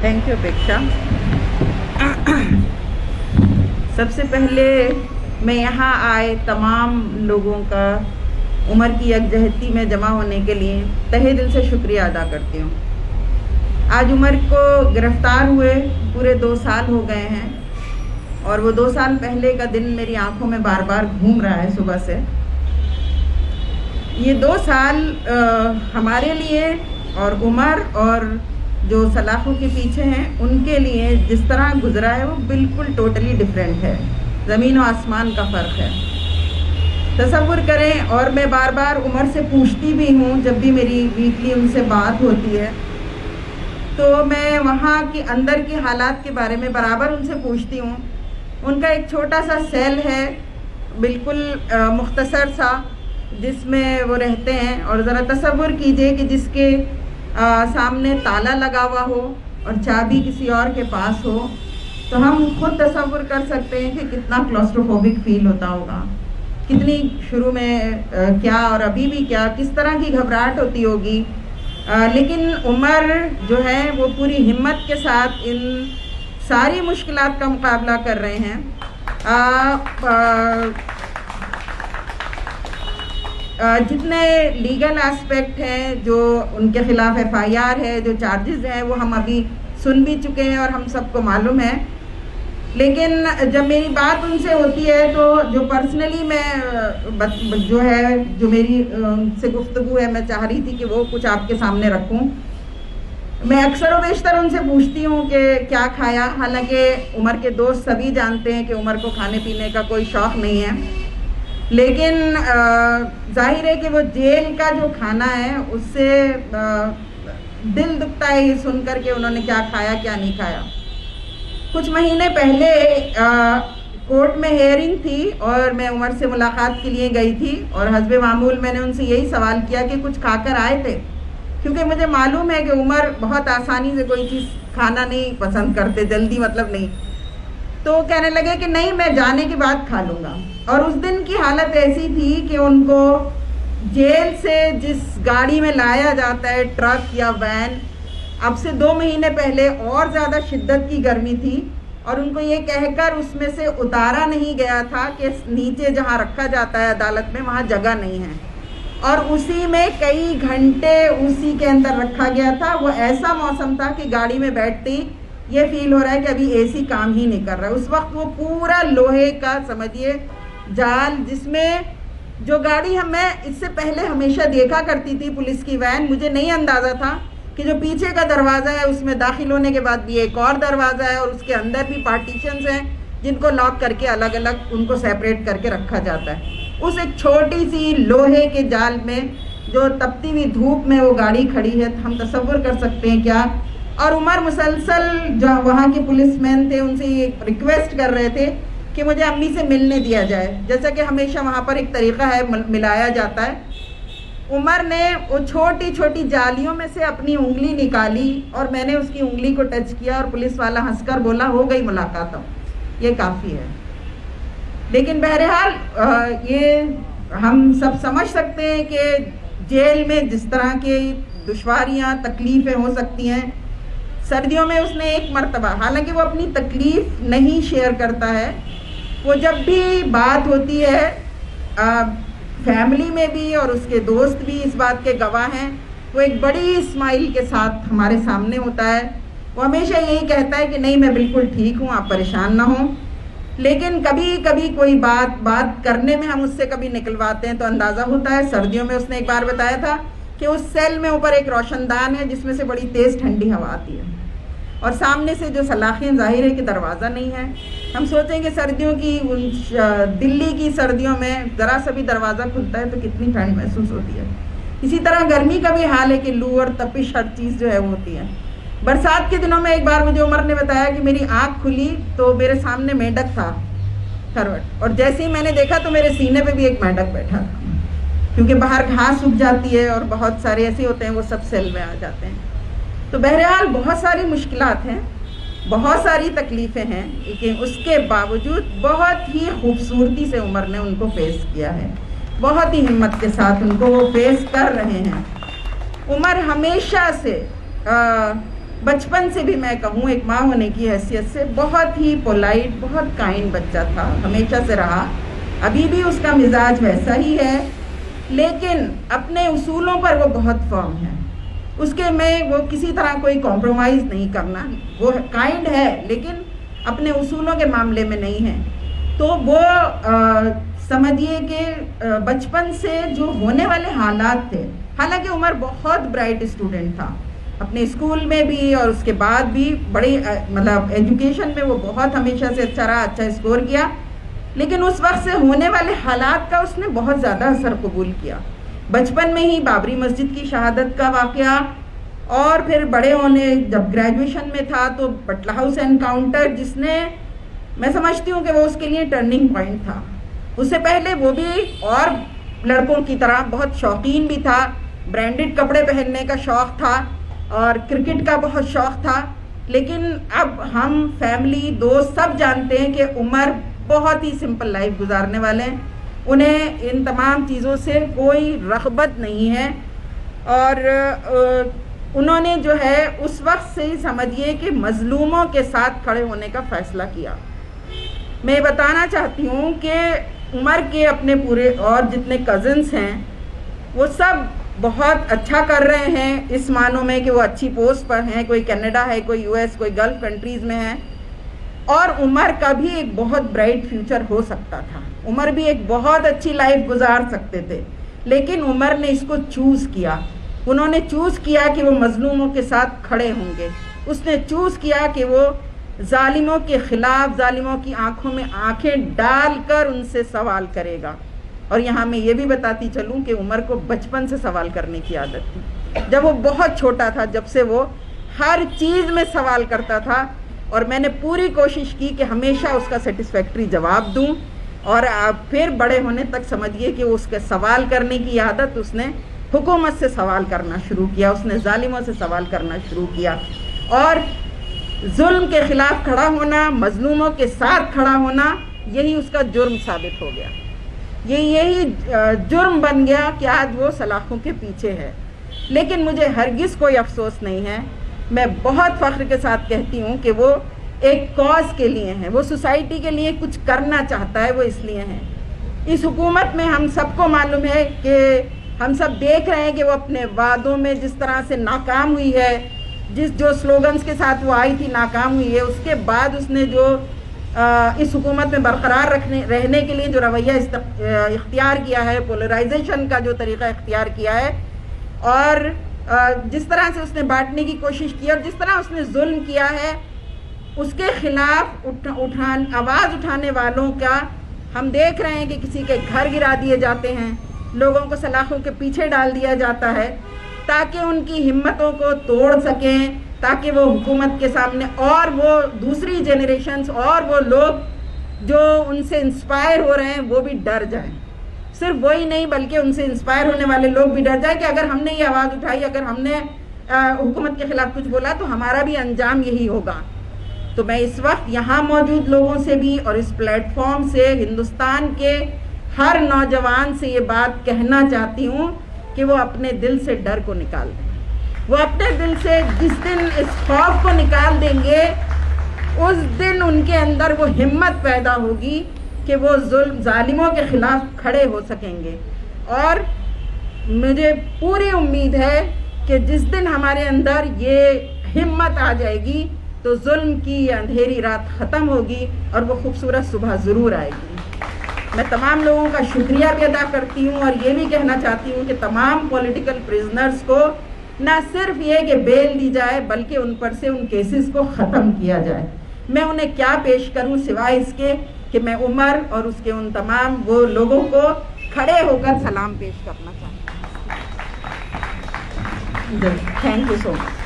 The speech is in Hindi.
थैंक यू अपेक्षा। सबसे पहले मैं यहाँ आए तमाम लोगों का उमर की यकजहती में जमा होने के लिए तहे दिल से शुक्रिया अदा करती हूँ। आज उमर को गिरफ्तार हुए पूरे 2 साल हो गए हैं और वो 2 साल पहले का दिन मेरी आंखों में बार बार घूम रहा है सुबह से। ये 2 साल हमारे लिए और उमर और जो सलाखों के पीछे हैं उनके लिए जिस तरह गुजरा है वो बिल्कुल टोटली डिफरेंट है, ज़मीन और आसमान का फ़र्क है। तसव्वुर करें, और मैं बार बार उमर से पूछती भी हूँ जब भी मेरी वीकली उनसे बात होती है, तो मैं वहाँ के अंदर के हालात के बारे में बराबर उनसे पूछती हूँ। उनका एक छोटा सा सेल है, बिल्कुल मुख्तसर सा, जिसमें वो रहते हैं। और ज़रा तसव्वुर कीजिए कि जिसके सामने ताला लगा हुआ हो और चाबी किसी और के पास हो, तो हम खुद तसव्वुर कर सकते हैं कि कितना क्लॉस्ट्रोफोबिक फील होता होगा, कितनी शुरू में क्या और अभी भी क्या, किस तरह की घबराहट होती होगी। लेकिन उमर जो है वो पूरी हिम्मत के साथ इन सारी मुश्किलात का मुकाबला कर रहे हैं। जितने लीगल एस्पेक्ट हैं, जो उनके ख़िलाफ़ FIR है, जो चार्जेस हैं, वो हम अभी सुन भी चुके हैं और हम सबको मालूम है। लेकिन जब मेरी बात उनसे होती है तो जो पर्सनली मैं जो है, जो मेरी उनसे गुफ्तगू है, मैं चाह रही थी कि वो कुछ आपके सामने रखूं। मैं अक्सर व बेशतर उनसे पूछती हूँ कि क्या खाया, हालांकि उमर के दोस्त सभी जानते हैं कि उमर को खाने पीने का कोई शौक़ नहीं है, लेकिन जाहिर है कि वो जेल का जो खाना है उससे दिल दुखता है ये सुनकर के उन्होंने क्या खाया क्या नहीं खाया। कुछ महीने पहले कोर्ट में हियरिंग थी और मैं उमर से मुलाकात के लिए गई थी और हस्बे मामूल मैंने उनसे यही सवाल किया कि कुछ खाकर आए थे, क्योंकि मुझे मालूम है कि उमर बहुत आसानी से कोई चीज़ खाना नहीं पसंद करते, जल्दी मतलब नहीं। तो कहने लगे कि नहीं, मैं जाने के बाद खा लूँगा। और उस दिन की हालत ऐसी थी कि उनको जेल से जिस गाड़ी में लाया जाता है, ट्रक या वैन, अब से 2 महीने पहले और ज़्यादा शिद्दत की गर्मी थी और उनको ये कहकर उसमें से उतारा नहीं गया था कि नीचे जहाँ रखा जाता है अदालत में वहाँ जगह नहीं है, और उसी में कई घंटे उसी के अंदर रखा गया था। वो ऐसा मौसम था कि गाड़ी में बैठते ही ये फील हो रहा है कि अभी AC काम ही नहीं कर रहा है। उस वक्त वो पूरा लोहे का समझिए जाल, जिसमें जो गाड़ी मैं इससे पहले हमेशा देखा करती थी, पुलिस की वैन, मुझे नहीं अंदाज़ा था कि जो पीछे का दरवाज़ा है उसमें दाखिल होने के बाद भी एक और दरवाज़ा है और उसके अंदर भी पार्टीशंस हैं जिनको लॉक करके अलग अलग उनको सेपरेट करके रखा जाता है। उस एक छोटी सी लोहे के जाल में जो तपती हुई धूप में वो गाड़ी खड़ी है, हम तसव्वुर कर सकते हैं क्या। और उमर मुसलसल जो वहाँ के पुलिसमैन थे उनसे ये रिक्वेस्ट कर रहे थे कि मुझे अम्मी से मिलने दिया जाए, जैसा कि हमेशा वहाँ पर एक तरीक़ा है, मिलाया जाता है। उमर ने वो छोटी छोटी जालियों में से अपनी उंगली निकाली और मैंने उसकी उंगली को टच किया और पुलिस वाला हंसकर बोला, हो गई मुलाकात, ये काफ़ी है। लेकिन बहरहाल ये हम सब समझ सकते हैं कि जेल में जिस तरह की दुश्वारियाँ, तकलीफ़ें हो सकती हैं। सर्दियों में उसने एक मर्तबा, हालांकि वो अपनी तकलीफ़ नहीं शेयर करता है, वो जब भी बात होती है फैमिली में भी और उसके दोस्त भी इस बात के गवाह हैं, वो एक बड़ी स्माइल के साथ हमारे सामने होता है। वो हमेशा यही कहता है कि नहीं, मैं बिल्कुल ठीक हूँ, आप परेशान ना हों। लेकिन कभी कभी कोई बात करने में हम उससे कभी निकलवाते हैं तो अंदाज़ा होता है। सर्दियों में उसने एक बार बताया था कि उस सेल में ऊपर एक रोशनदान है जिसमें से बड़ी तेज़ ठंडी हवा आती है और सामने से जो सलाखें, जाहिर है कि दरवाज़ा नहीं है। हम सोचें कि सर्दियों की, दिल्ली की सर्दियों में ज़रा सा भी दरवाज़ा खुलता है तो कितनी ठंड महसूस होती है। इसी तरह गर्मी का भी हाल है कि लू और तपिश हर चीज़ जो है वो होती है। बरसात के दिनों में एक बार मुझे उमर ने बताया कि मेरी आँख खुली तो मेरे सामने मेंढक था करवट, और जैसे ही मैंने देखा तो मेरे सीने पे भी एक मेंढक बैठा था, क्योंकि बाहर घास उग जाती है और बहुत सारे ऐसे होते हैं वो सब सेल में आ जाते हैं। तो बहरहाल बहुत सारी मुश्किलात हैं, बहुत सारी तकलीफ़ें हैं, लेकिन उसके बावजूद बहुत ही खूबसूरती से उमर ने उनको फेस किया है, बहुत ही हिम्मत के साथ उनको वो फेस कर रहे हैं। उमर हमेशा से बचपन से भी मैं कहूँ एक माँ होने की हैसियत से बहुत ही पोलाइट, बहुत काइंड बच्चा था, हमेशा से रहा। अभी भी उसका मिजाज वैसा ही है, लेकिन अपने उसूलों पर वो बहुत फर्म है। उसके में वो किसी तरह कोई कॉम्प्रोमाइज़ नहीं करना। वो काइंड है लेकिन अपने उसूलों के मामले में नहीं है। तो वो समझिए कि बचपन से जो होने वाले हालात थे, हालांकि उमर बहुत ब्राइट स्टूडेंट था, अपने स्कूल में भी और उसके बाद भी बड़ी मतलब एजुकेशन में वो बहुत हमेशा से अच्छा रहा, अच्छा स्कोर किया, लेकिन उस वक्त से होने वाले हालात का उसने बहुत ज़्यादा असर कबूल किया। बचपन में ही बाबरी मस्जिद की शहादत का वाक़या, और फिर बड़े होने जब ग्रेजुएशन में था तो बटला हाउस एनकाउंटर, जिसने मैं समझती हूँ कि वो उसके लिए टर्निंग पॉइंट था। उससे पहले वो भी और लड़कों की तरह बहुत शौकीन भी था, ब्रांडेड कपड़े पहनने का शौक़ था और क्रिकेट का बहुत शौक़ था। लेकिन अब हम फैमिली, दोस्त सब जानते हैं कि उमर बहुत ही सिंपल लाइफ गुजारने वाले हैं। उन्हें इन तमाम चीज़ों से कोई रग़बत नहीं है, और उन्होंने जो है उस वक्त से ही समझिए कि मज़लूमों के साथ खड़े होने का फ़ैसला किया। मैं बताना चाहती हूँ कि उमर के अपने पूरे और जितने कज़न्स हैं वो सब बहुत अच्छा कर रहे हैं, इस मानों में कि वो अच्छी पोस्ट पर हैं, कोई कनाडा है, कोई यूएस, कोई गल्फ़ कंट्रीज़ में है। और उमर का भी एक बहुत ब्राइट फ्यूचर हो सकता था, उमर भी एक बहुत अच्छी लाइफ गुजार सकते थे, लेकिन उमर ने इसको चूज़ किया। उन्होंने चूज़ किया कि वो मज़लूमों के साथ खड़े होंगे। उसने चूज़ किया कि वो जालिमों के ख़िलाफ़, जालिमों की आंखों में आंखें डालकर उनसे सवाल करेगा। और यहाँ मैं ये भी बताती चलूँ कि उमर को बचपन से सवाल करने की आदत थी। जब वो बहुत छोटा था, जब से वो हर चीज़ में सवाल करता था, और मैंने पूरी कोशिश की कि हमेशा उसका सेटिस्फैक्ट्री जवाब दूं। और फिर बड़े होने तक समझिए कि उसके सवाल करने की आदत, उसने हुकूमत से सवाल करना शुरू किया, उसने जालिमों से सवाल करना शुरू किया, और जुल्म के ख़िलाफ़ खड़ा होना, मज़लूमों के साथ खड़ा होना, यही उसका जुर्म साबित हो गया। यही जुर्म बन गया कि आज वो सलाखों के पीछे है। लेकिन मुझे हरगिज़ कोई अफसोस नहीं है। मैं बहुत फ़ख्र के साथ कहती हूँ कि वो एक कॉज के लिए हैं, वो सोसाइटी के लिए कुछ करना चाहता है, वो इसलिए हैं। इस हुकूमत में हम सबको मालूम है कि हम सब देख रहे हैं कि वो अपने वादों में जिस तरह से नाकाम हुई है, जो स्लोगन्स के साथ वो आई थी नाकाम हुई है। उसके बाद उसने जो इस हुकूमत में बरकरार रहने के लिए जो रवैया इख्तियार किया है, पोलराइजेशन का जो तरीक़ा इख्तियार किया है, और जिस तरह से उसने बांटने की कोशिश की और जिस तरह उसने जुल्म किया है, उसके खिलाफ आवाज़ उठाने वालों का हम देख रहे हैं कि किसी के घर गिरा दिए जाते हैं, लोगों को सलाखों के पीछे डाल दिया जाता है ताकि उनकी हिम्मतों को तोड़ सकें, ताकि वो हुकूमत के सामने और वो दूसरी जनरेशन्स और वो लोग जो उनसे इंस्पायर हो रहे हैं वो भी डर जाएं। सिर्फ वही नहीं बल्कि उनसे इंस्पायर होने वाले लोग भी डर जाए कि अगर हमने ये आवाज़ उठाई, अगर हमने हुकूमत के ख़िलाफ़ कुछ बोला तो हमारा भी अंजाम यही होगा। तो मैं इस वक्त यहाँ मौजूद लोगों से भी और इस प्लेटफॉर्म से हिंदुस्तान के हर नौजवान से ये बात कहना चाहती हूँ कि वो अपने दिल से डर को निकाल दें। वो अपने दिल से जिस दिन इस खौफ को निकाल देंगे, उस दिन उनके अंदर वो हिम्मत पैदा होगी कि वो जुल्म जालिमों के ख़िलाफ़ खड़े हो सकेंगे। और मुझे पूरी उम्मीद है कि जिस दिन हमारे अंदर ये हिम्मत आ जाएगी तो जुल्म की अंधेरी रात ख़त्म होगी और वो खूबसूरत सुबह ज़रूर आएगी। मैं तमाम लोगों का शुक्रिया भी अदा करती हूँ और ये भी कहना चाहती हूँ कि तमाम पॉलिटिकल प्रिजनर्स को ना सिर्फ ये कि बेल दी जाए बल्कि उन पर से उन केसेस को ख़त्म किया जाए। मैं उन्हें क्या पेश करूँ सिवाय इसके कि मैं उमर और उसके उन तमाम वो लोगों को खड़े होकर सलाम पेश करना चाहती हूँ। Thank you so much.